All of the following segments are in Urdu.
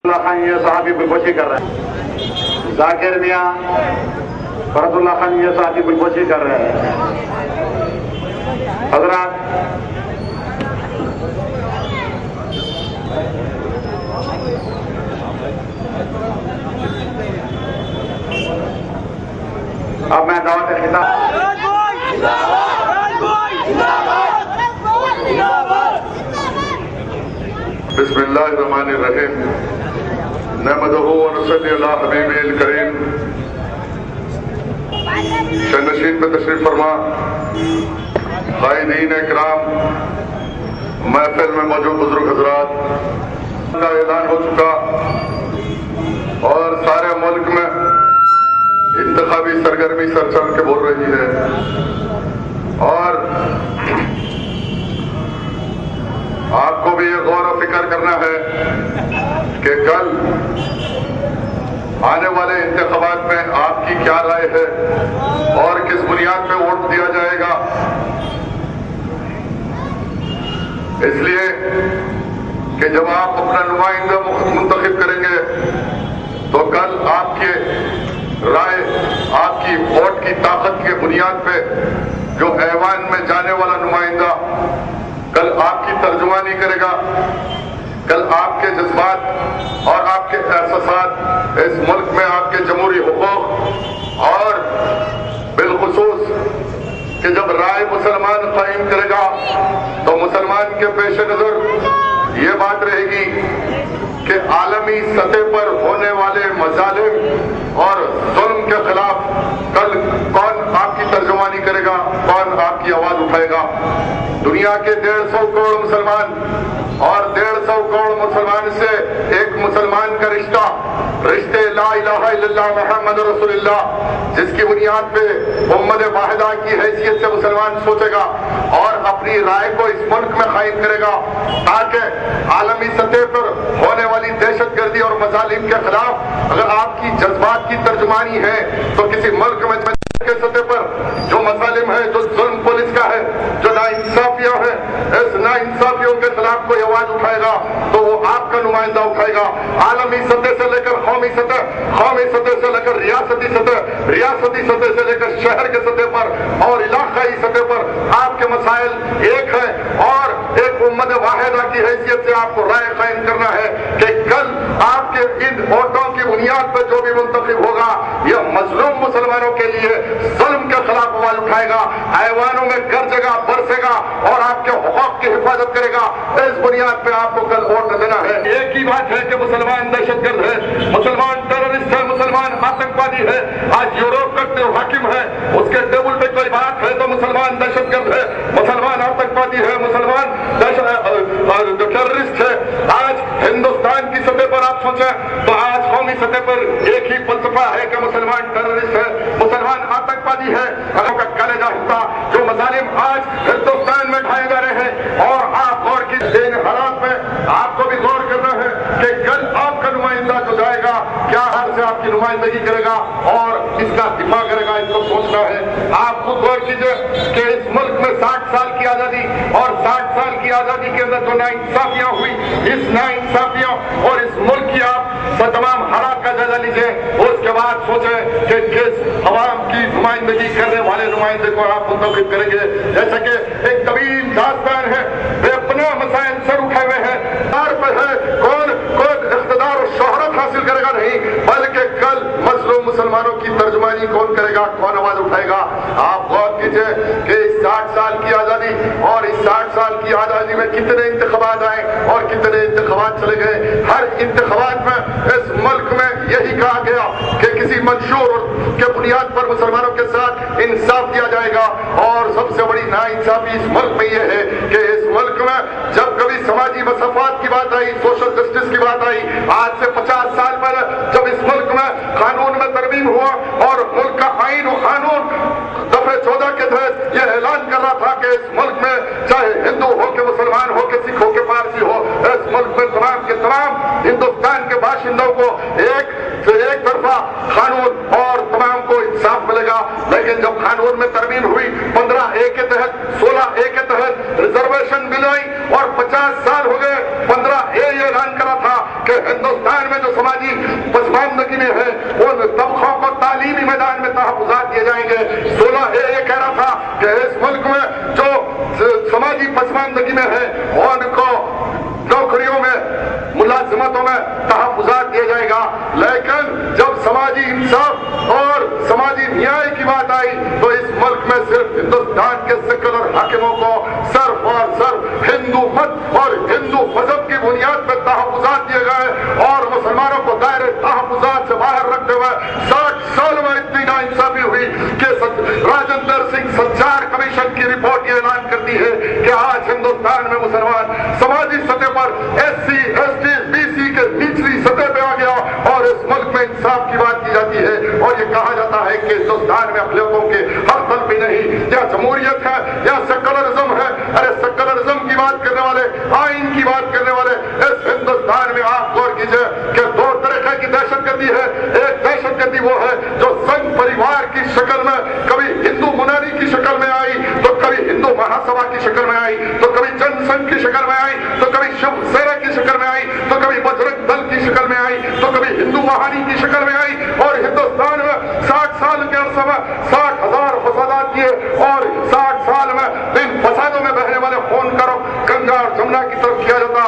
اللہ خان یہ صحابی بالکشی کر رہے ہیں. ذاکر میاں فرد اللہ خان یہ صحابی بالکشی کر رہے ہیں. حضرات اب میں دعوت خطاب بسم اللہ الرحمن الرحیم نحمدہ و نصلی علی حبیبہ الکریم. شہنشین پہ تشریف فرما، قائدین اکرام، محفل میں موجود بزرگ حضرات، کا اعلان ہو چکا اور سارے ملک میں انتخابی سرگرمی سر چڑھ کے بول رہی ہے. اور آپ کو بھی یہ غور و فکر کرنا ہے کہ کل آنے والے انتخابات میں آپ کی کیا رائے ہے اور کس بنیاد پہ ووٹ دیا جائے گا. اس لیے کہ جب آپ اپنا نمائندہ منتخب کریں گے تو کل آپ کے رائے، آپ کی ووٹ کی طاقت کے بنیاد پہ جو ایوان میں جانے والا نمائندہ کل آپ کی ترجمانی کرے گا، کل آپ کے جذبات اور آپ کے احساسات اس ملک میں آپ کے جمہوری حقوق اور بالخصوص کہ جب رائے مسلمان قائم کرے گا تو مسلمان کے پیش نظر یہ بات رہے گی کہ عالمی سطح پر ہونے والے مظالم اور ظلم کے خلاف کل کون آپ کی ترجمانی کرے گا، کون آپ کی آواز اٹھائے گا. دنیا کے 150 کروڑ مسلمان اور 150 کروڑ مسلمان سے ایک مسلمان کا رشتے لا الہ الا اللہ محمد رسول اللہ، جس کی بنیاد پہ امت واحدہ کی حیثیت سے مسلمان سوچے گا اور اپنی رائے کو اس ملک میں قائم کرے گا تاکہ عالمی سطح پر ہونے والی دہشت گردی اور مظالم کے خلاف اگر آپ کی جذبات کی ترجمانی ہے تو کسی ملک میں کے سطح پر جو مظالم ہے، جو ظلم پولیس کا ہے، جو ناانصافیاں ہیں، اس ناانصافیوں کے خلاف کوئی آواز اٹھائے گا تو وہ آپ کا نمائندہ اٹھائے گا. عالمی سطح سے لے کر قومی سطح، قومی سطح سے لے کر ریاستی سطح، ریاستی سطح سے لے کر شہر کے سطح پر اور علاقائی سطح پر آپ کے مسائل ایک ہیں اور ایک امت واحدہ کی حیثیت سے آپ کو رائے قائم کرنا ہے کہ کل آپ کے ان ووٹوں کی بنیاد پر جو بھی منتخب ہوگا یہ مظلوم مسلمانوں کے لیے ظلم کے خلاف آواز اٹھائے گا، ایوانوں میں گرجے گا، برسے گا اور آپ کے حقوق کی حفاظت کرے گا. اس بنیاد پہ آپ کو کل ووٹ دینا ہے. ایک ہی بات ہے کہ مسلمان دہشت گرد ہے، مسلمان ٹیررسٹ ہے، مسلمان آتنکوادی ہے. آج یوروپ کا حاکم ہے، اس کے ٹیبل پہ کوئی بات ہے تو مسلمان دہشت گرد ہے، مسلمان آتنکوادی ہے، مسلمان ٹیررسٹ ہے. آج ہندوستان کی سطح پر آپ سوچیں تو آج قومی سطح پر ایک ہی فلسفہ ہے کہ مسلمان ٹیررسٹ ہے، مسلمان آتنکوادی ہے. کا کلیجہ حصہ جو مظالم آج ہندوستان میں ڈھائے جا رہے ہیں اور آپ غور کی ان حالات میں آپ کو بھی غور کرنا ہے کہ کل آپ کا نمائندہ جو جائے گا کیا حال سے آپ کی نمائندگی کرے گا اور اس کا دفاع کرے گا. اس کو سوچنا ہے. آپ خود غور کیجئے کہ اس ملک میں 60 سال کی آزادی اور 60 سال کی آزادی کے اندر جو ناانصافیاں ہوئی، اس ناانصافیوں اور اس ملک کی آپ تمام حالات کا جائزہ لیجئے. اس کے بعد سوچیں کہ کس عوام کی نمائندگی کرنے والے نمائندے کو آپ منتخب کریں گے. جیسے کہ ایک طویل داستان ہے، بے پناہ مسائل سر اٹھائے ہوئے ہیں. پر ہے کون اقتدار اور شہرت حاصل کرے گا نہیں، بلکہ کل مظلوم مسلمانوں کی ترجمانی کون کرے گا، کون آواز اٹھائے گا. آپ غور کیجئے کہ اس 60 سال کی آزادی اور اس 60 سال کی آزادی میں کتنے انتخابات آئے اور کتنے انتخابات چلے گئے. ہر انتخابات میں اس ملک میں یہی کہا گیا کہ کسی منشور کے بنیاد پر مسلمانوں کے ساتھ انصاف کیا جائے گا. اور سب سے بڑی ناانصافی اس ملک میں یہ ہے کہ اس ملک میں جب کبھی سماجی مساوات کی بات آئی، سوشل جسٹس کی بات آئی، آج سے 50 سال پہلے جب اس ملک میں قانون میں ترمیم ہوا اور ملک کا آئین و قانون دفعہ 14 کے تحت یہ اعلان کر رہا تھا کہ اس ملک میں چاہے ہندو ہو کہ مسلمان ہو کہ سکھ ہو کہ پارسی ہو، اس ملک میں تمام کے تمام ہندوستان کے باشندوں کو ایک طرفہ قانون اور تمام کو انصاف ملے گا. لیکن جب قانون میں ترمیم ہوئی 15A کے تحت، 16A کے تحت ریزرویشن مل آئی اور 50 سال ہو گئے 15A یہ اعلان کرا تھا کہ ہندوستان میں جو سماجی پسماندگی میں ہے ان طبقوں کو تعلیمی میدان میں تحفظات دیے جائیں گے۔ 16A یہ کہہ رہا تھا کہ اس ملک میں جو سماجی پسماندگی میں ہے ان کو نوکریوں میں ملازمتوں میں تحفظات دیا جائے گا، لیکن جب سماجی انصاف اور سماجی نیائے کی بات آئی تو اس ملک میں صرف ہندوستان کے سیکولر حاکموں کو صرف اور صرف ہندو مت اور ہندو مذہب کی بنیاد پر تحفظات دیے گئے اور مسلمانوں کو دائرے تحفظات سے باہر رکھتے ہوئے 60 سال میں اتنی ناانصافی ہوئی کہ راجندر سنگھ سنچار کمیشن کی رپورٹ یہ اعلان کرتی ہے کہ آج ہندوستان میں مسلمان سماجی سطح پر SC ST BC کے نچلی سطح پہ آ گیا اور اس ملک میں انصاف کی بات کی جاتی ہے اور یہ کہا جاتا ہے کہ ہندوستان میں اقلیتوں کے حق تلفی نہیں، یا جمہوریت ہے یا سیکولرزم ہے۔ ارے سیکولرزم کی بات کرنے والے، آئین کی بات کرنے والے اس ہندوستان میں آپ غور کیجئے کہ دو طریقے کی دہشت گردی ہے۔ ایک دہشت گردی وہ ہے جو سنگ پریوار کی شکل میں کبھی ہندو منادی کی شکل میں آئی تو کبھی ہندو مہاسبھا کی شکل میں آئی تو کبھی جن سنگھ کی شکل میں آئی تو کبھی شیو سینا کی شکل میں آئی تو کبھی بجرنگ دل کی شکل میں آئی تو کبھی ہندو مہانی کی شکل میں آئی اور ہندوستان میں 60 سال کے عرصے میں 60,000 فسادات کیے اور 60 سال میں ان فسادوں میں بہنے والے خون کا رخ گنگا اور جمنا کی طرف کیا جاتا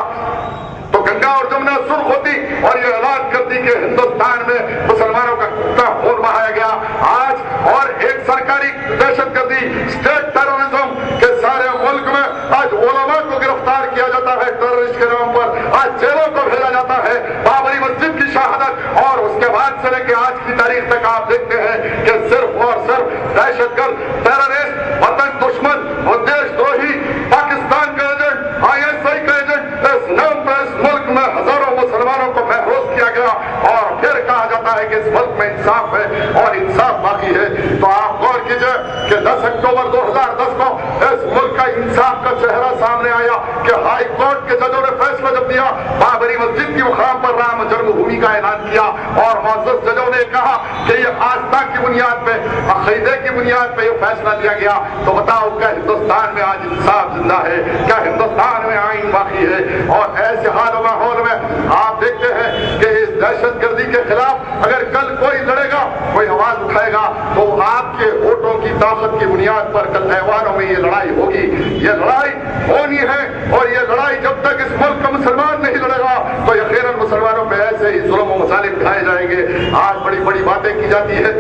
تو گنگا اور جمنا سرخ ہوتی اور یہ اعلان کرتی کہ ہندوستان میں مسلمانوں کا کتنا خون بہایا گیا۔ آج اور ایک سرکاری دہشت گردی اسٹیٹ ٹیررزم کے سارے ملک میں آج علماء کو گرفتار کیا جاتا ہے ٹیررسٹ کے نام پر، آج جیلوں کو بھیجا جاتا ہے۔ بابری مسجد کی شہادت اور اس کے بعد سے لے کے آج کی تاریخ تک آپ دیکھتے ہیں کہ صرف اور صرف دہشت گرد، ٹیررسٹ، وطن دشمن، دیش دروہی، پاکستان کا ایجنٹ، ISI کا ایجنٹ، اس نام پر اس ملک میں ہزاروں مسلمانوں کو محروس کیا گیا اور پھر کہا جاتا ہے کہ اس ملک میں انصاف ہے اور انصاف باقی ہے۔ تو آپ غور کیجئے کہ 10 اکتوبر 2010 کو اس ملک کا انصاف کا چہرہ سامنے آیا کہ ہائی کورٹ کے ججوں نے فیصلہ جب دیا، بابری مسجد کی مقام پر رام جنم بھومی کا اعلان کیا اور معزز ججوں نے کہا کہ یہ آستھا کی بنیاد پہ، عقیدے کی بنیاد پہ یہ فیصلہ لیا گیا، تو بتاؤ کیا ہندوستان میں آج انصاف زندہ ہے؟ کیا ہندوستان میں آئین باقی ہے؟ اور ایسے حال و ماحول میں آپ دیکھتے ہیں کہ اس دہشت گردی کے خلاف اگر کل کوئی لڑے گا، کوئی آواز اٹھائے گا تو آپ کے ووٹوں کی طاقت کی بنیاد پر کل ایوانوں میں یہ لڑائی ہوگی۔ یہ لڑائی ہونی ہے اور یہ لڑائی جب تک اس ملک کا مسلمان نہیں لڑے گا تو یقیناً مسلمانوں پہ ایسے ہی ظلم و مظالم اٹھائے جائیں گے۔ آج بڑی بڑی باتیں کی جاتی ہے،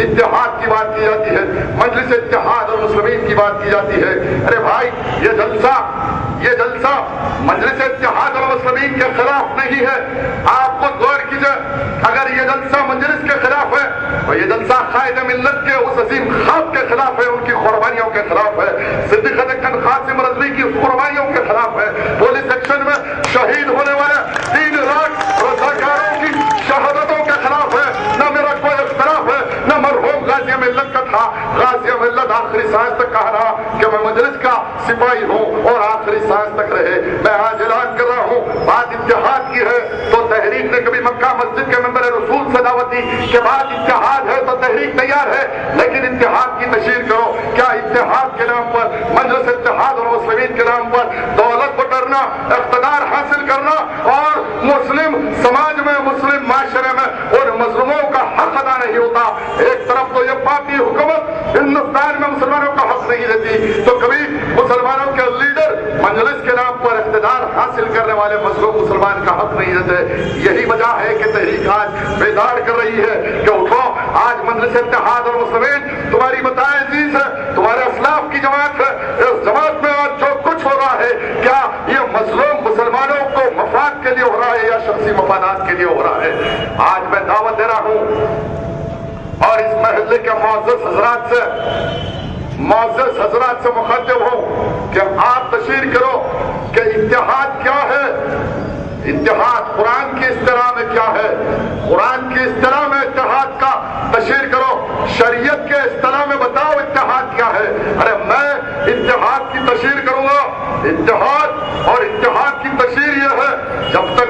اتحاد کی بات کی جاتی ہے، مجلس اتحاد اور مسلمین کی بات کی جاتی ہے۔ ارے بھائی یہ جلسہ مجلس اتحاد اور مسلمین کے خلاف نہیں ہے۔ آپ خود غور کیجئے، اگر یہ جلسہ مجلس کے خلاف ہے تو یہ جلسہ قائد ملت کے اس عظیم خواب کے خلاف ہے، ان کی قربانیوں کے خلاف ہے، صدیق اکن قاسم رضوی کی قربانیوں کے خلاف ہے، پولیس ایکشن میں شہید ہونے والے 3 لاکھ رضاکاروں کی شہادتوں کے خلاف ہے۔ نہ میرا کوئی اختلاف ہے، نہ مرحوم غازی ملت کا تھا۔ غازی ملت آخری سانس تک کہا رہا کہ میں مجلس کا سپاہی ہوں اور آخری سانس تک رہے۔ میں آج اعلان کر رہا ہوں، بات اتحاد کی ہے تو تحریک نے کبھی مکہ مسجد کے ممبر رسول سے دعوت دی کہ بات اتحاد ہے تو تحریک تیار ہے، لیکن اتحاد کی تشہیر کرو۔ کیا اتحاد کے نام پر، مجلس اتحاد اور مسلمین کے نام پر دولت بٹرنا، اقتدار حاصل کرنا اور مسلم سماج میں، مسلم معاشرے میں ان مظلوموں کا حق ادا نہیں ہوتا؟ ایک طرف تو یہ پارٹی حکومت ہندوستان میں مسلمانوں کا حق نہیں دیتی تو کبھی مسلمانوں کے لیڈر مجلس کے نام پر اقتدار حاصل کرنے والے مظلوم مسلمان کا حق نہیں دیتے۔ یہی وجہ ہے کہ تحریک آج بیدار کر رہی ہے کہ اٹھو، آج مجلس اتحاد اور مسلمین تمہاری بتائے عزیز ہے، تمہارے اسلاف کی جماعت ہے۔ اس جماعت میں آج جو کچھ ہو رہا ہے کیا یہ مظلوم مسلمانوں کو مفاد کے لیے ہو رہا ہے یا شخصی مفادات کے لیے ہو رہا ہے؟ آج میں دعوت دے رہا ہوں اور اس محلے کے معزز حضرات سے مخاطب ہوں کہ آپ تشہیر کرو کہ اتحاد کیا ہے۔ اتحاد قرآن کی اصطلاح میں کیا ہے؟ قرآن کی اصطلاح میں اتحاد کا تشہیر کرو، شریعت کے اصطلاح میں بتاؤ اتحاد کیا ہے۔ ارے میں اتحاد کی تشہیر کروں گا، اتحاد اور اتحاد کی تشہیر یہ ہے جب تک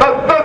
10-10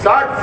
60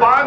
5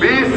20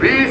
20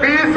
20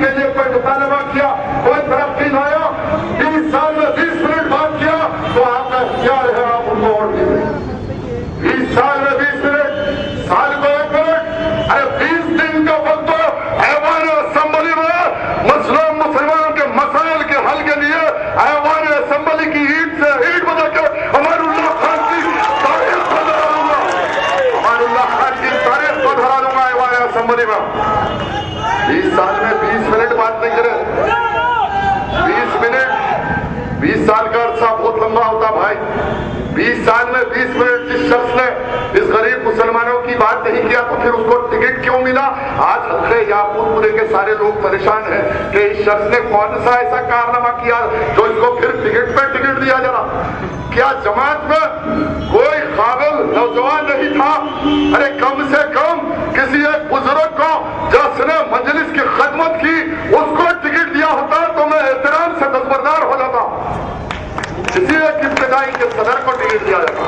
کے لیے کوئی مطالبہ کیا, کوئی ترقی لایا, 20 سال میں 20 منٹ بات کیا تو آپ کا اختیار ہے, آپ ان کو ووٹ دیجیے. 20 سال میں 20 منٹ, سال کو 1 منٹ, ارے 20 دن کا وقت تو ایوان اسمبلی میں مسلمانوں کے مسائل کے حل کے لیے ایوان اسمبلی کی اینٹ سے اینٹ بجا کے امان اللہ خان کی تاریخ کو دہرا دوں گا, امان اللہ خان کی تاریخ کو دہرا دوں گا ایوان اسمبلی میں. 20 سال میں 20 منٹ بات نہیں کرے, 20 منٹ, 20 سال کا عرصہ بہت لمبا ہوتا بھائی. 20 سال میں 20 منٹ جس شخص نے اس غریب مسلمانوں کی بات نہیں کیا تو پھر اس کو ٹکٹ کیوں ملا؟ آج حلقے یاقوت پورے کے سارے لوگ پریشان ہیں کہ اس شخص نے کون سا ایسا کارنامہ کیا جو اس کو پھر ٹکٹ پہ ٹکٹ دیا جا رہا. کیا جماعت میں کوئی قابل نوجوان نہیں تھا؟ ارے کم سے کم کسی ایک بزرگ کو جس نے مجلس کی خدمت کی اس کو ٹکٹ دیا ہوتا تو میں احترام سے دستبردار ہو جاتا. کسی ایک ابتدائی کے صدر کو ٹکٹ دیا جاتا.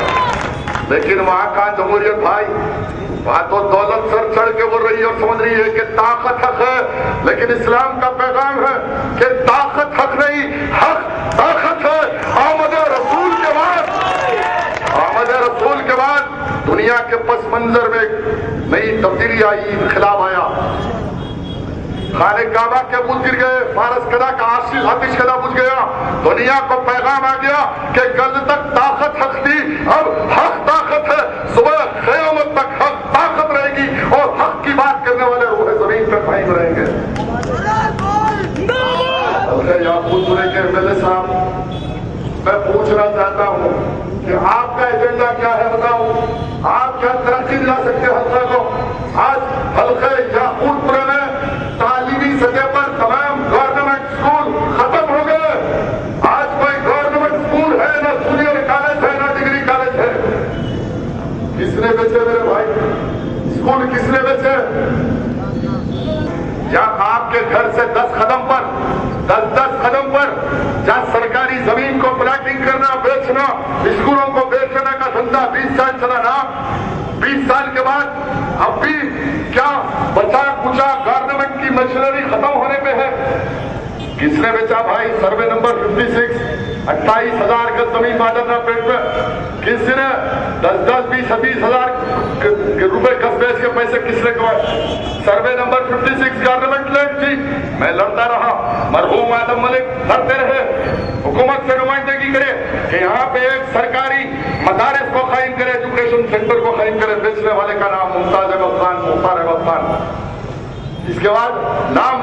لیکن وہاں کا جمہوریت بھائی, وہاں تو دولت سر چڑھ کے بول رہی ہے اور سمجھ رہی ہے کہ طاقت حق ہے, لیکن اسلام کا پیغام ہے کہ طاقت حق نہیں, حق طاقت ہے. آمد رسول کے بعد دنیا کے پس منظر میں نئی تبدیلی آئی, انقلاب آیا. خانہ کعبہ کے بت گر گئے, فارس قلعہ کا آتش قلعہ بجھ گیا. دنیا کو پیغام آ گیا کہ کل تک طاقت حق تھی, اب حق طاقت ہے. صبح قیامت تک حق طاقت رہے گی اور حق کی بات کرنے والے روح زمین پہ قائم رہیں گے. یاقوت پورے کے MLA صاحب, میں پوچھنا چاہتا ہوں کہ آپ کا ایجنڈا کیا ہے بتاؤ. آپ کیا ترقی دلا سکتے حلقہ کو؟ آج حلقہ یاقوت پورے میں تعلیمی سطح پر تمام گورنمنٹ اسکول ختم ہو گئے. آج کوئی گورنمنٹ اسکول ہے نہ جونیئر کالج ہے نہ ڈگری کالج ہے. کس نے بیچے میرے بھائی اسکول, کس نے بیچے؟ یا آپ کے گھر سے 10 قدم پر جہاں سرکاری زمین کو پلاٹنگ کرنا, بیچنا, اسکولوں کو بیچنے کا دھندا 20 سال چلا نا. 20 سال کے بعد اب بھی کیا بچا کچا گورنمنٹ کی مشینری ختم ہونے پہ ہے؟ کس نے بیچا بھائی؟ سروے نمبر 56, 28,000 گز زمین مادرنا پیٹ میں کس نے 10-10, 20 ہزار روپے گز بیچ کے پیسے کس نے کمائے؟ سروے نمبر 56 گورنمنٹ لینڈ تھی. میں لڑتا رہا, مرحوم آدم ملک لڑتے رہے, حکومت سے نمائندگی کرے کہ یہاں پہ ایک سرکاری مدارس کو قائم کرے, ایجوکیشن سینٹر کو قائم کرے. بیچنے والے کا نام ممتاز احمد خان, مختار احمد خان. اس کے بعد نام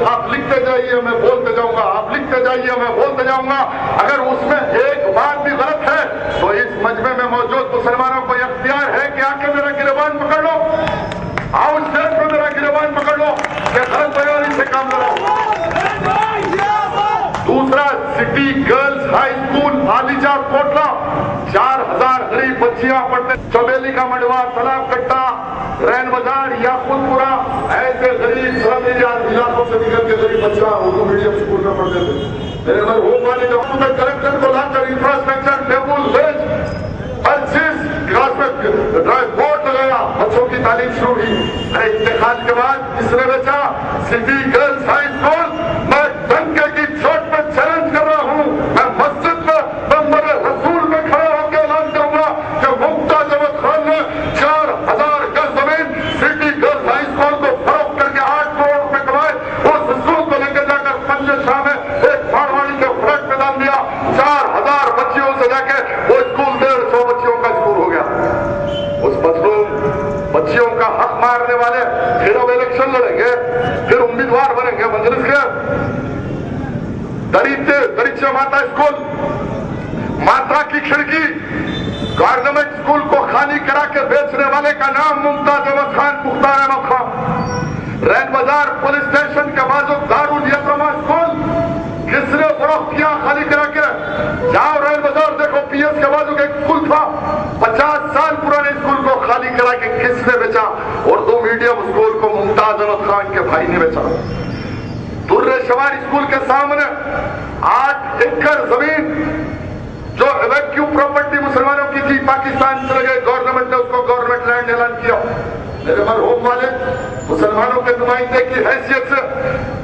آپ لکھتے جائیے, میں بولتے جاؤں گا, آپ لکھتے جائیے, میں بولتے جاؤں گا. اگر اس میں ایک بات بھی غلط ہے تو اس مجمع میں موجود مسلمانوں کو اختیار ہے کہ آ کے میرا گریبان پکڑ لو, آؤ اسٹیج پہ میرا گریبان پکڑ لو کہ غلط بیانی سے کام لڑاؤ. دوسرا, city girls high school Alija Kotla, 4,000 غریب بچیاں پڑھتے. چوبیلی کا منڈوا, تالاب کٹا, رین بازار, یاقوت پورا, ایسے غریب علاقوں سے نکل کے غریب بچہ اردو میڈیم اسکول میں پڑھتے تھے. میرے مرحوم والد میں کلیکٹر کو لا کر انفراسٹرکچر, ٹیبل, بینچ, ہر چیز کلاس میں ڈرائیو بورڈ لگایا, بچوں کی تعلیم شروع ہوئی. انتقال کے بعد کس نے بیچا؟ City girls high school. میں ڈنکے کی چوٹ پہ چیلنج کر رہا ہوں, میں مسجد میں ممبر رسول میں کھڑے ہو کے اعلان کروں گا کہ ممتاز احمد خان نے 4,000 گز زمین سٹی گرلز ہائی اسکول کو فروخت کر کے 8 کروڑ روپے کمائے. اس اسکول کو لے کے جا کر پنجے شاہ میں ایک مارواڑی کے فلیٹ پہ ڈال دیا. 4,000 بچیوں سے جا کے وہ اسکول 150 بچیوں کا اسکول ہو گیا. اس مظلوم بچیوں کا حق مارنے والے پھر اب الیکشن لڑیں گے, پھر امیدوار بنیں گے مجلس کے. دریچے ماتا اسکول, ماتا کی کھڑکی, گورنمنٹ اسکول کو خالی کرا کے بیچنے والے کا نام ممتاز احمد خان, مختار احمد خان. رین بازار پولیس اسٹیشن کے بازو دارالیتیمہ اسکول کس نے فروخت کیا خالی کرا کے؟ جاؤ رین بازار دیکھو, پی ایس کے بازو کا ایک اسکول تھا, 50 سال پرانے اسکول کو خالی کرا کے کس نے بیچا؟ اردو میڈیم اسکول کو ممتاز احمد خان کے بھائی نے بیچا. در شمار اسکول کے سامنے 8 ایکڑ زمین جو ایویکیو پراپرٹی مسلمانوں کی تھی, پاکستان چلے گئے, گورنمنٹ نے اس کو گورنمنٹ لینڈ اعلان کیا. میرے مرحوم والد مسلمانوں کے نمائندے کی حیثیت سے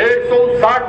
160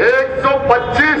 125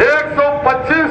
125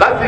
10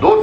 2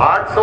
800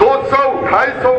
200-250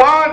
5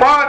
5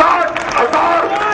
60,000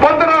15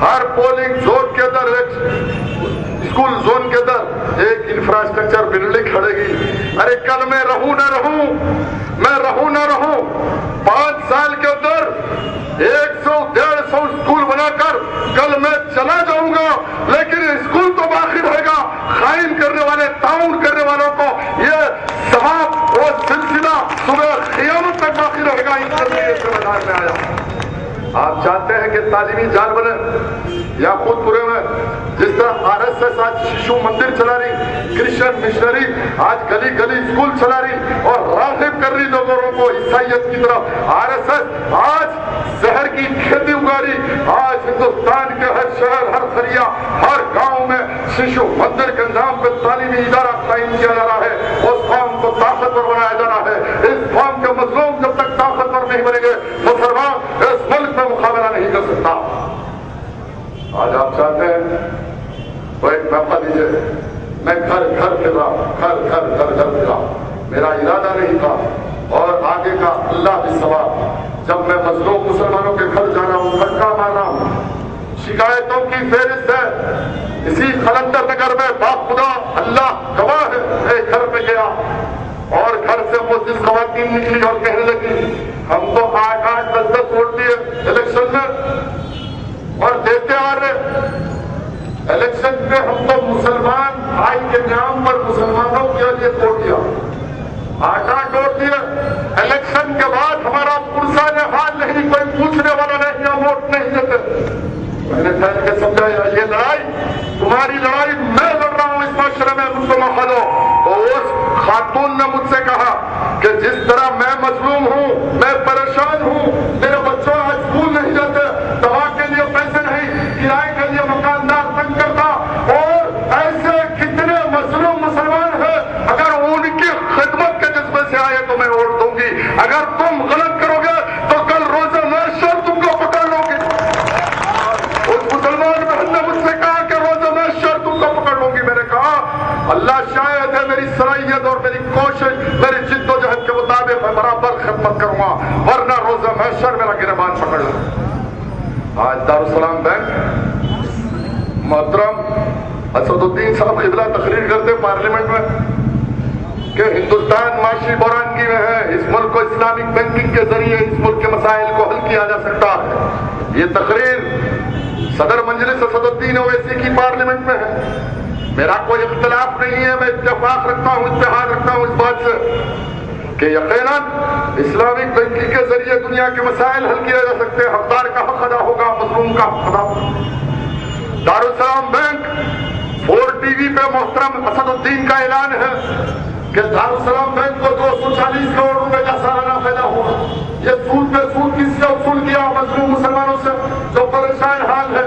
ہر پولنگ زون کے اندر اسکول زون کے اندر ایک انفراسٹرکچر بلڈنگ کھڑے گی. ارے کل میں رہوں نہ رہوں 5 سال کے اندر 100-150 اسکول بنا کر کل میں چلا جاؤں گا، لیکن اسکول تو باقی رہے گا. خائن کرنے والے، تعاون کرنے والوں کو یہ ثواب اور سلسلہ صبح قیامت تک باقی رہے گا. اس طرح سے میدان میں آیا. آپ چاہتے ہیں کہ تعلیمی جال بنے یا خود پورے میں جس طرح RSS آج شیشو مندر چلا رہی، کرسچن مشنری آج گلی گلی اسکول چلا رہی اور راغب کر رہی لوگوں کو عیسائیت کی طرف. RSS آج زہر کی کھیتی اگا رہی. آج ہندوستان کے ہر شہر، ہر قریہ، ہر گاؤں میں شیشو مندر کے نام پہ تعلیمی ادارہ قائم کیا جا رہا ہے. اس قوم کو طاقتور بنایا جا رہا ہے. اس قوم کے مظلوم جب تک طاقتور نہیں بنیں گے، مسلمان اس ملک میں مقابلہ نہیں کر سکتا. آج آپ چاہتے ہیں تو ایک موقع دیجیے. میں گھر گھر پھرا، میرا ارادہ نہیں تھا. اور آگے کا اللہ بھی ثواب. جب میں مظلوم مسلمانوں کے گھر جا رہا ہوں، دھکا مار رہا ہوں، شکایتوں کی فہرست ہے. اسی قلندر نگر میں باخدا اللہ گواہ ہے، ایک گھر پہ گیا اور گھر سے وہ جس خواتین نکلی اور کہنے لگی ہم تو 8-10 ووٹ دیے الیکشن میں اور دیتے آ رہے. الیکشن میں ہم تو مسلمان بھائی کے نام پر مسلمانوں کے لیے ووٹ دیا، 8 ووٹ دیے. الیکشن کے بعد ہمارا پرسان حال نہیں، کوئی پوچھنے والا نہیں، یا ووٹ نہیں دیتے. میں نے ٹھہر کے سمجھایا یہ لڑائی تمہاری لڑائی میں لڑ رہا ہوں اس معاشرے میں، مجھ کو موقع دو. تو اس خاتون نے مجھ سے کہا کہ جس طرح میں مظلوم ہوں، میں پریشان ہوں، میرے بچوں آج اسکول نہیں جاتے، دوا کے لیے پیسے نہیں، کرائے کے لیے مکاندار تنگ کرتا، اور ایسے کتنے مظلوم مسلمان ہیں، اگر ان کی خدمت کے جذبے سے آئے تو میں ووٹ دوں گی. اگر تم غلط کرو گے تو کل روز محشر تم کو پکڑ لو گی. اس مسلمان بہن نے مجھ سے کہا کہ روز محشر تم کو پکڑ لوں گی. میں نے کہا اللہ شاید ہے میری صلاحیت اور میری کوشش، میری جد و جہد کے مطابق میں برابر خدمت کروں گا، ورنہ روز محشر میرا گریبان پکڑ لوں. آج دارالسلام بینک محترم اسد الدین صاحب قبلہ تقریر کرتے پارلیمنٹ میں کہ ہندوستان معاشی بحرانگی میں ہے، اس ملک کو اسلامک بینکنگ کے ذریعے اس ملک کے مسائل کو حل کیا جا سکتا ہے. یہ تقریر صدر مجلس اسد الدین اویسی کی پارلیمنٹ میں ہے. میرا کوئی اختلاف نہیں ہے، میں اتفاق رکھتا ہوں، اتحاد رکھتا ہوں اس بات سے کہ یقیناً اسلامک بینکنگ کے ذریعے دنیا کے مسائل حل کیے جا سکتے ہیں. حقدار کا حق ادا ہوگا، مظلوم کا حق ادا ہوگا. دارالسلام بینک 4 ٹی وی پہ محترم اسد الدین کا اعلان ہے کہ دارالسلام بینک کو 240 کروڑ روپے کا سالانہ فائدہ ہوا. یہ سود پہ سود کس سے وصول کیا؟ مظلوم مسلمانوں سے جو پریشان حال ہے.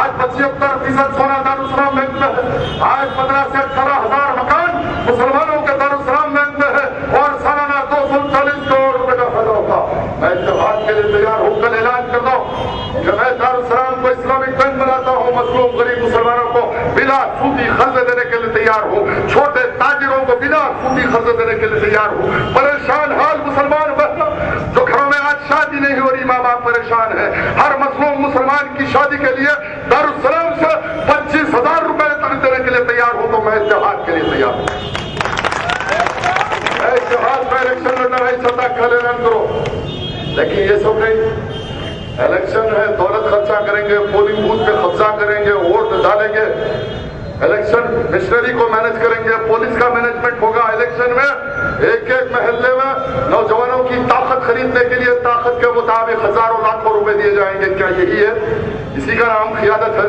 آج 75% سونا دارالسلام بینک میں ہے. آج 15 سے 18 ہزار مکان مسلمانوں کے دارالسلام بینک میں ہے اور سالانہ 240 کروڑ روپے کا فائدہ ہوگا. میں اتفاق کے لیے تیار ہوں. کل اعلان کر دو کہ میں دارالسلام کو اسلامک بینک بناتا ہوں. مظلوم غریب مسلمانوں کو بلا سودی قرضے دینے کے لیے تیار ہوں. چھوٹے تاجروں کو بلا سودی قرضے دینے کے لیے تیار ہوں. پریشان حال مسلمان جو گھروں میں آج شادی نہیں ہو رہی، ماں باپ پریشان ہے، ہر مظلوم مسلمان کی شادی کے لیے دارالسلام سے 25,000 روپے تک دینے کے لیے تیار ہوں. تو میں اتحاد کے لیے تیار ہوں. اتحاد میں الیکشن میں لڑائی سطح کا اعلان کرو، لیکن یہ سب نہیں. الیکشن ہے، دولت خرچہ کریں گے، پولنگ بوتھ پہ قبضہ کریں گے، ووٹ ڈالیں گے. الیکشن مشنری کو مینج کریں گے، پولیس کا مینجمنٹ ہوگا. الیکشن میں ایک ایک محلے میں نوجوانوں کی طاقت خریدنے کے لیے طاقت کے مطابق ہزاروں لاکھوں روپے دیے جائیں گے. کیا یہی ہے؟ اسی کا نام قیادت ہے،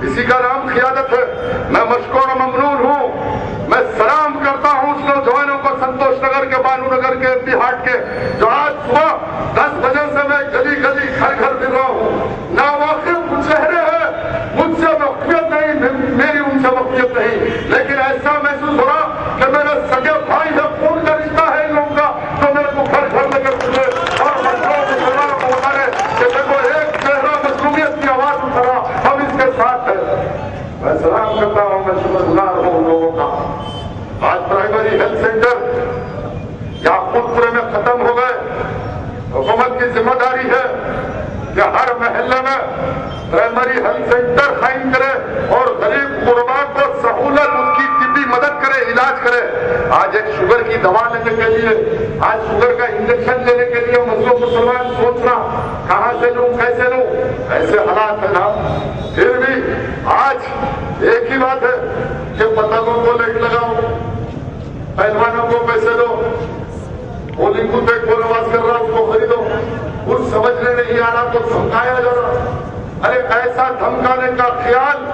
اسی کا نام قیادت ہے. میں مشکور و ممنون ہوں. میں سلام کرتا ہوں اس نوجوانوں کو سنتوش نگر کے، بانو نگر کے، MP ہاٹ کے، جو آج صبح 10 بجے سے میں گلی گلی گھر گھر پھر رہا ہوں. ناواقف چہرے ہیں، مجھ سے مغفرت نہیں، میری ان سے مغفرت نہیں، لیکن ایسا محسوس ہو رہا کہ میرے سگے بھائی ہے، خون کا رشتہ ہے ان لوگوں کا، تو میرے کو گھر گھر لے کے پوچھے اور مسلمانوں کو بتانے کہ دیکھو ایک چہرہ مظلومیت کی آواز اٹھا رہا، ہم اس کے ساتھ ہیں. میں سلام کرتا ہوں، میں شکر گزار ہوں ان لوگوں کا. آج پرائمری ہیلتھ سینٹر یاقوت پورے میں ختم ہو گئے. حکومت کی ذمہ داری ہے کہ ہر محلے میں پرائمری قائم کرے اور غریب غربا کو سہولت اس کی طبی مدد کرے, علاج کرے. آج ایک شوگر کی دوا لینے کے لیے, آج شوگر کا انجیکشن لینے کے لیے مظلوم مسلمان سوچ رہا کہاں سے لوں, کیسے لوں, ایسے حالات ہیں نا. پھر بھی آج ایک ہی بات ہے کہ پتنگوں کو لائٹ لگاؤ, پہلوانوں کو پیسے دو, پولنگ بوتھ پہ کون آواز کر رہا اس کو خریدو. کچھ سمجھنے نہیں آ رہا تو دھمکایا جا رہا. ارے ایسا دھمکانے کا خیال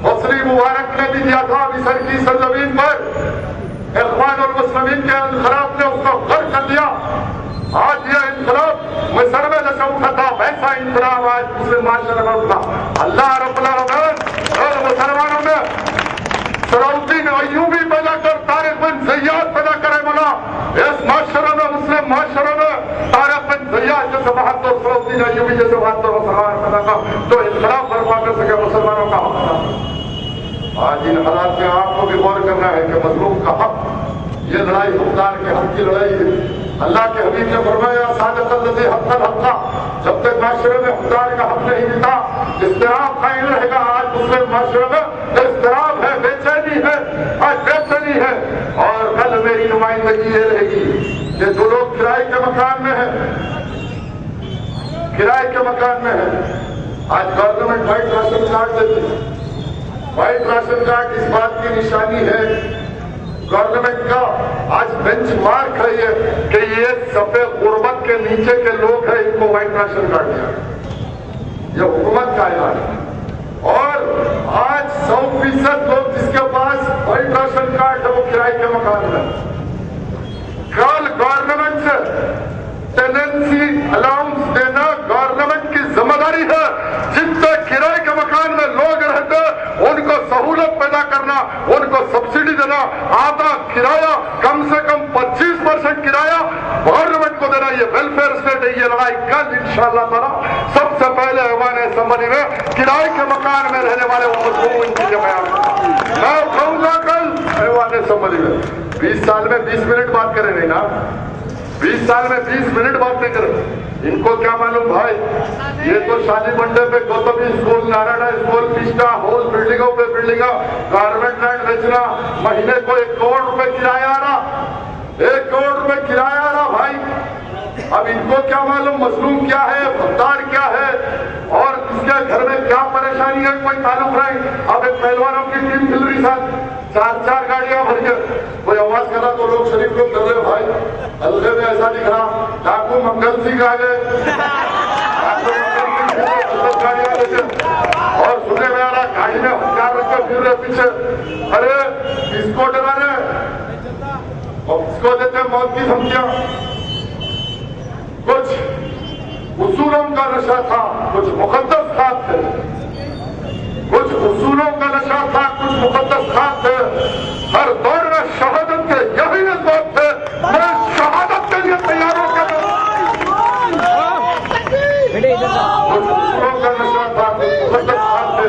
حسنی مبارک نے بھی دیا تھا مصر کی سرزمین پر. اخوان المسلمین کے انقلاب نے اس کو غرق کر دیا. آج یہ انقلاب مصر میں جیسا اٹھا تھا ویسا انقلاب آج مسلم معاشرے میں اٹھا. اللہ رب العالمین اور مسلمانوں میں سراؤدین ایوبی پیدا کر, طارق بن زیاد پیدا کرے. مولا اس معاشرے میں, مسلم معاشرے میں طارق بن زیاد جیسے بہادر, سراؤدین ایوبی جیسے بہادر مسلمان پیدا کر تو انقلاب برپا کر سکے مسلمانوں کا حق تھا. آج ان حالات میں آپ کو بھی غور کرنا ہے کہ مظلوم کا حق, یہ لڑائی حقدار کے حق کی لڑائی ہے. اللہ کے حبیب نے فرمایا صادق الذی حق الحق, جب تک معاشرے میں حقدار کا حق نہیں ملتا اضطراب قائم رہے گا. آج مسلم معاشرے میں اضطراب ہے, بے چینی ہے, آج بے چینی ہے. اور کل میری نمائندگی یہ رہے گی کہ جو لوگ کرائے کے مکان میں ہیں, کرائے کے مکان میں ہیں, آج گورنمنٹ وائٹ راشن کارڈ دیتی ہے. وائٹ راشن کارڈ اس بات کی نشانی ہے گورنمنٹ کا, آج بینچ مارک ہے یہ کہ یہ صفحے غربت کے نیچے کے لوگ ہیں, ان کو وائٹ راشن کارڈ دیا. یہ حکومت کا اعلان ہے. اور آج 100% لوگ جس کے پاس وائٹ راشن کارڈ ہے وہ کرائے کے مکان میں. کل گورنمنٹ سے ٹیننسی الاؤنس دینا گورنمنٹ کی ذمہ داری ہے. جتنے کرائے کے مکان میں لوگ رہتے ان کو سہولت پیدا کرنا, ان کو سبسڈی دینا, آدھا کرایہ کم سے کم 25% کرایہ گورنمنٹ کو دینا. یہ ویلفیئر اسٹیٹ ہے. یہ لڑائی کل انشاءاللہ تعالی سب سے پہلے ایوان اسمبلی میں کرائے کے مکان میں رہنے والے مظلومین کی بیان میں اٹھاؤں گا کل ایوان اسمبلی میں. 20 سال میں 20 منٹ بات کریں نہیں نا, 20 سال میں 20 منٹ بات نہیں کریں. ان کو کیا معلوم بھائی, یہ تو شادی منڈے پہ Gautami school, ناراڈا school, pista whole, بلڈنگوں پہ بلڈنگوں, گورنمنٹ لینڈ بیچنا, مہینے کو 1 کروڑ روپے کرایہ آ رہا, 1 کروڑ روپے کرایہ آ رہا بھائی. اب ان کو کیا معلوم مظلوم کیا ہے, غدار کیا ہے, اور اس کے گھر میں کیا پریشانی ہے, کوئی تعلق نہیں. اب ایک پہلوانوں کی ٹیم مل رہی ساتھ, 4 گاڑیاں بھر کے کوئی آواز کر رہا تو لوگ شریف لوگ کر رہے بھائی. حلقے میں ایسا دکھ رہا ڈاکو منگل سنگھ آ گئے, گاڑیاں لے کے, اور سننے میں آ رہا گاڑی میں ہتھیار رکھ کے پھر رہے پیچھے. ارے کس کو ڈرا رہے, اور کس کو دیتے موت کی دھمکیاں. کچھ اصولوں کا نشہ تھا, کچھ مقدس خواب تھے, کچھ اصولوں کا نشہ تھا, کچھ مقدس خواب تھے. ہر دور میں شہادت کے یہی اسباب تھے. میں شہادت کے لیے تیار ہوں. کچھ اصولوں کا نشہ تھا, کچھ مقدس خواب تھے.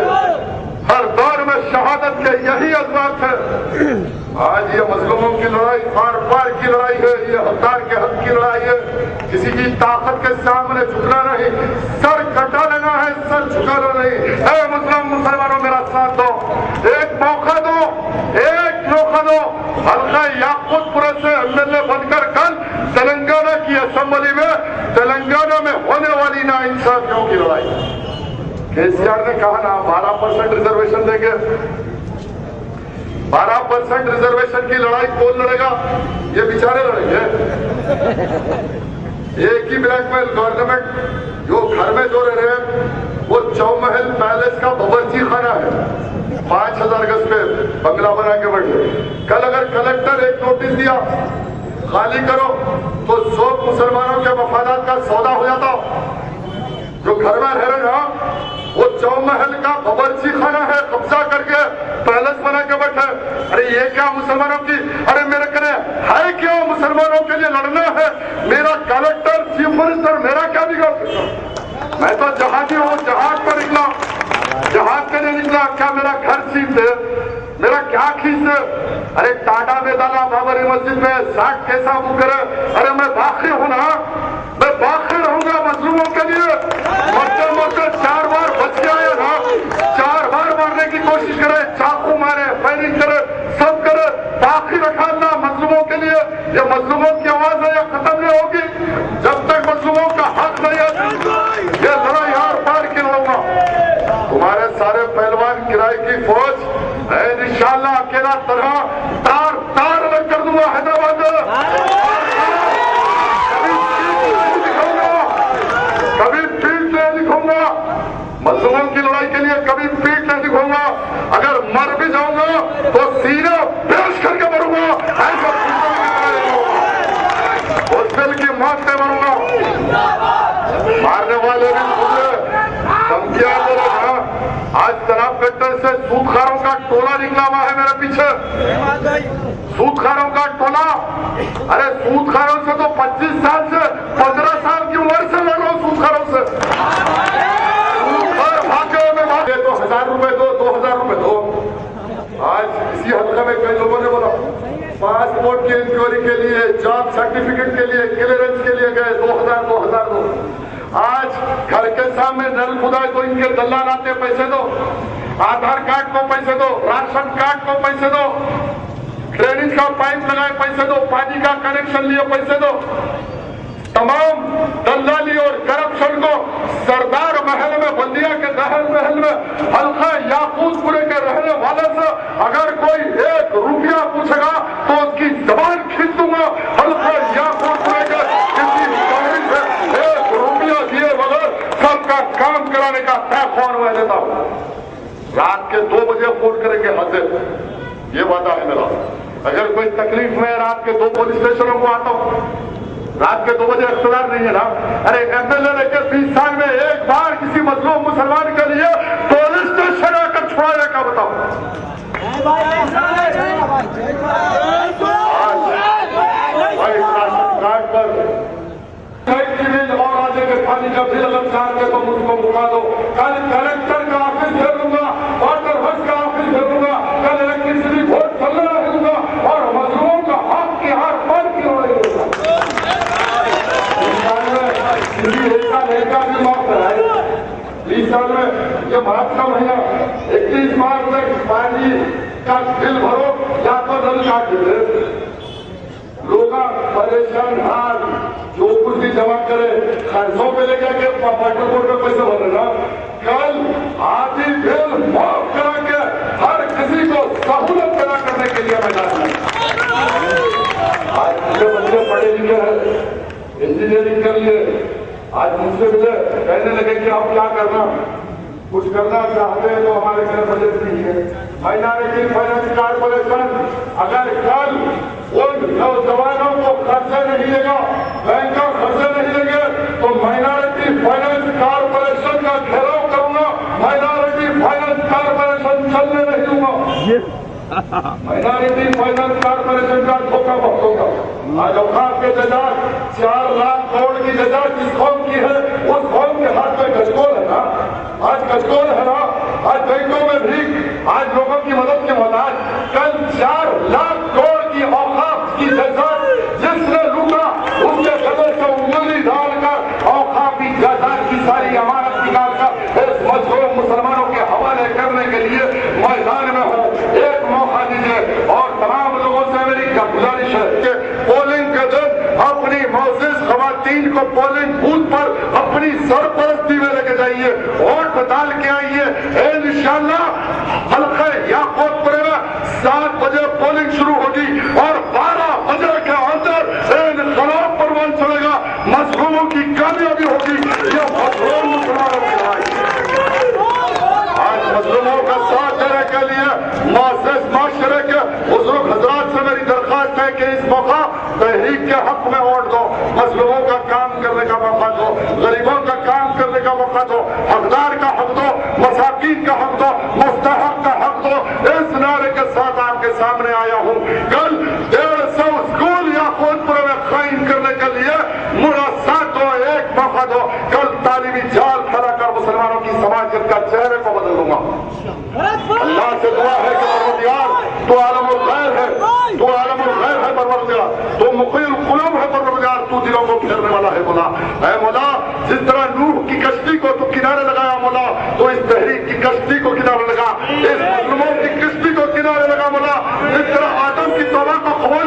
ہر دور میں شہادت کے یہی اسباب تھے. آج یہ مظلوموں کی لڑائی بار بار کی لڑائی ہے, یہ حقدار کے حق کی لڑائی ہے. کسی کی طاقت کے سامنے جھکنا نہیں, سر کٹا لینا ہے, سر جھکانا نہیں. اے مسلم مسلمانوں میرا ساتھ دو, ایک موقع دو, ایک موقع دو. حلقہ یاقوت پورے سے MLA بن کر کل تلنگانہ کی اسمبلی میں, تلنگانہ میں ہونے والی ناانصافیوں کی لڑائی. KCR نے کہا نا 12% ریزرویشن دیں گے. 12% ریزرویشن کی لڑائی کون لڑے گا, یہ بیچارے لڑیں گے. ایک ہی بلیک میل گورنمنٹ جو گھر میں جو رہ رہے ہیں وہ چومحل پیلس کا باورچی خانہ ہے, 5000 گز پہ بنگلہ بنا کے بیٹھے. کل اگر کلیکٹر ایک نوٹس دیا خالی کرو تو 100 مسلمانوں کے مفادات کا سودا ہو جاتا. جو گھر میں رہ رہے ہیں وہ چومحل کا باورچی خانہ ہے, قبضہ کر کے پیلس بنا کے بیٹھے. ارے یہ کیا مسلمانوں کی, ارے میرے کرے ہے کیوں مسلمانوں کے لیے لڑنا ہے. میرا کلیکٹر چیف منسٹر میرا کیا بگاڑ سکتا, میں تو جہادی ہوں, جہاد پر نکلا, جہاد کے لیے نکلا. کیا میرا گھر چھین دے, میرا کیا کھینچ دے. ارے ٹاٹا میں ڈالا بابری مسجد میں 60 کیسا بک کرے. ارے میں باقی ہوں نا, میں باقی رہوں گا مظلوموں کے لیے. مرتے مرتے 4 بار بچ گیا نا, 4 یہ مظلوموں کی آواز ہے یہ ختم نہیں ہوگی جب تک مظلوموں کا حق نہیں ہے. یہ لڑائی ہار پار کے لڑوں گا. تمہارے سارے پہلوان کرائے کی فوج ہے انشاءاللہ اکیلا طرح تار تار الگ کر دوں گا حیدرآباد. کبھی پیٹ نہیں دکھاؤں گا مظلوموں کی لڑائی کے لیے, کبھی پیٹ نہیں دکھاؤں گا. اگر مر بھی جاؤں گا تو سینہ پیش کر کے مروں گا. ایسا اس دل کی موت سے مروں گا. مارنے والے بھی مجھے دھمکیاں دے رہے ہیں. آج جناب کلکٹر سے سودخاروں کا ٹولہ نکلا ہوا ہے میرے پیچھے. سودخاروں کا ٹولہ. ارے سودخاروں سے تو 25 سال سے 15 سال کی عمر سے لڑ رہا ہوں سودخاروں سے. سودخار بھاگے میں بھاگے تو 1000 روپے دو 2000 روپے دو. آج اسی حلقہ میں کئی لوگوں نے بولا پاسپورٹ کی انکوائری کے لیے, جاب سرٹیفکیٹ کے لیے, کلیئرنس کے لیے گئے 2000 دو. آج گھر کے سامنے نل کھدا ہے تو ان کے دلال آتے پیسے دو, آدھار کارڈ کو پیسے دو, راشن کارڈ کو پیسے دو, ڈرینیج کا پائپ لگائے پیسے دو, پانی کا کنیکشن لیے پیسے دو. تمام دلالی اور کرپشن کو سردار محل میں, بلدیہ کے دہل محل میں حلقہ یاقوت پورے کے رہنے والے سے اگر کوئی 1 روپیہ پوچھے گا تو اس کی زبان کھینچ دوں گا. حلقہ یاقوت پورے کے کسی شہری سے 1 روپیہ دیے بغیر سب کا کام کرانے کا طے خوان میں دیتا ہوں. رات کے 2 بجے فون کریں گے حاضر, یہ وعدہ ہے میرا. اگر کوئی تکلیف میں رات کے 2 پولیس اسٹیشنوں کو آتا ہوں. رات کے 2 بجے اختیار نہیں ہے نا. ارے ایم ایل اے نے کہ 20 سال میں ایک بار کسی مظلوم مسلمان کے لیے پولیس اسٹیشن آ کر چھوڑایا کا بتاؤ. راشن کارڈ پر اور آگے کے پانی کا بل اگر چاہتے تو مجھ کو مکا دو. کل کلکٹر کا آفس دے دوں گا, واٹر ورکس کا آفس دے دوں گا, کل الیکٹریسٹی بورڈ چلنا رہ دوں گا اور مظلوموں کا حق کی ہار پار کی ہو رہی ہوگا. کا بھی معاف کرائے 20 سال میں یہ مارچ کا مہینہ 31 مارچ تک پانی کا بل بھرو یا تو نل کاٹ دے. لوگ پریشان حال جو کچھ بھی جمع کرے خرچوں پہ لے کے واٹر بورڈ میں پیسے بھرے نا. کل آدھی بل معاف کرا کے ہر کسی کو سہولت پیدا کرنے کے لیے میدان میں. آج جو بچے پڑھے لکھے ہیں, انجینئرنگ کر لیے, آج مجھ سے ملے کہنے لگے کہ آپ کیا کرنا, کچھ کرنا چاہتے ہیں تو ہمارے گھر بجٹ نہیں ہے. مائنارٹی فائنانس کارپوریشن اگر کل ان نوجوانوں کو خرچہ نہیں دے گا, بینک کا خرچہ نہیں دے گے تو مائنارٹی فائنانس کارپوریشن کا گھیراؤ کروں گا. مائنارٹی فائنانس کارپوریشن چلنے نہیں دوں گا. مائنارٹی فائنانس کارپوریشن کا دھوکہ بہت ہوگا. آج اوقاف کے ججات 4 لاکھ کروڑ کی ججات جس قوم کی ہے اس قوم کے ہاتھ میں گجگول ہے نا. آج گجگول ہے نا. آج بینکوں میں بھی آج لوگوں کی مدد کے محتاج. کل 4 لاکھ کروڑ کی اوقاف کی ججات جس نے لوٹا اس کے گلے سے انگلی ڈال کر اوقافی ججات کی ساری امانت نکال کر اس مظلوم مسلمانوں کے حوالے کرنے کے لیے میدان میں ہو. ایک موقع دیجیے اور تمام لوگوں سے میری گزارش ہے کہ پولنگ کے دن اپنی معزز خواتین کو پولنگ بوتھ پر اپنی سرپرستی میں لے کے جائیے, ووٹ ڈال کے آئیے. انشاءاللہ حلقہ یاقوت پورے میں 7 بجے پولنگ شروع ہوگی اور 12 بجے کے اندر انقلاب پروان چلے گا. مظلوموں کی کامیابی ہوگی. یہ مظلوم مسلمانوں کی لڑائی. آج مظلوموں کا ساتھ دینے کے لیے معزز معاشرے کے بزرگ حضرات سے میری درخواست ہے کہ اس موقع تحریک کے حق میں ووٹ دو, مظلوموں کا کام کرنے کا موقع دو, غریبوں کا کام کرنے کا موقع دو, حقدار کا حق دو, مساکین کا حق دو, مستحق کا حق دو. اس نعرے کے ساتھ آپ کے سامنے آیا ہوں. کل 150 اسکول یاقوت پورے میں قائم کرنے کے لیے مناسبت دو, ایک موقع دو. کل تعلیمی جال پھیلا کر مسلمانوں کی سماجت کا چہرے کو بدل دوں گا. اللہ سے دعا ہے کہ پروردگار تو عالم الغیب ہے, تو عالم الغیب ہے پروردگار, تو مقیم القلوب ہے پروردگار, تو دلوں کو پھیرنے والا ہے مولا. اے مولا جس طرح نوح کی کشتی کو تو کنارے لگایا مولا, تو اس تحریک کی کشتی کو کنارے لگا, اس مظلوموں کی کشتی کو کنارے لگا مولا. جس طرح آدم کی توبہ کو قبول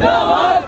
No!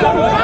Come on!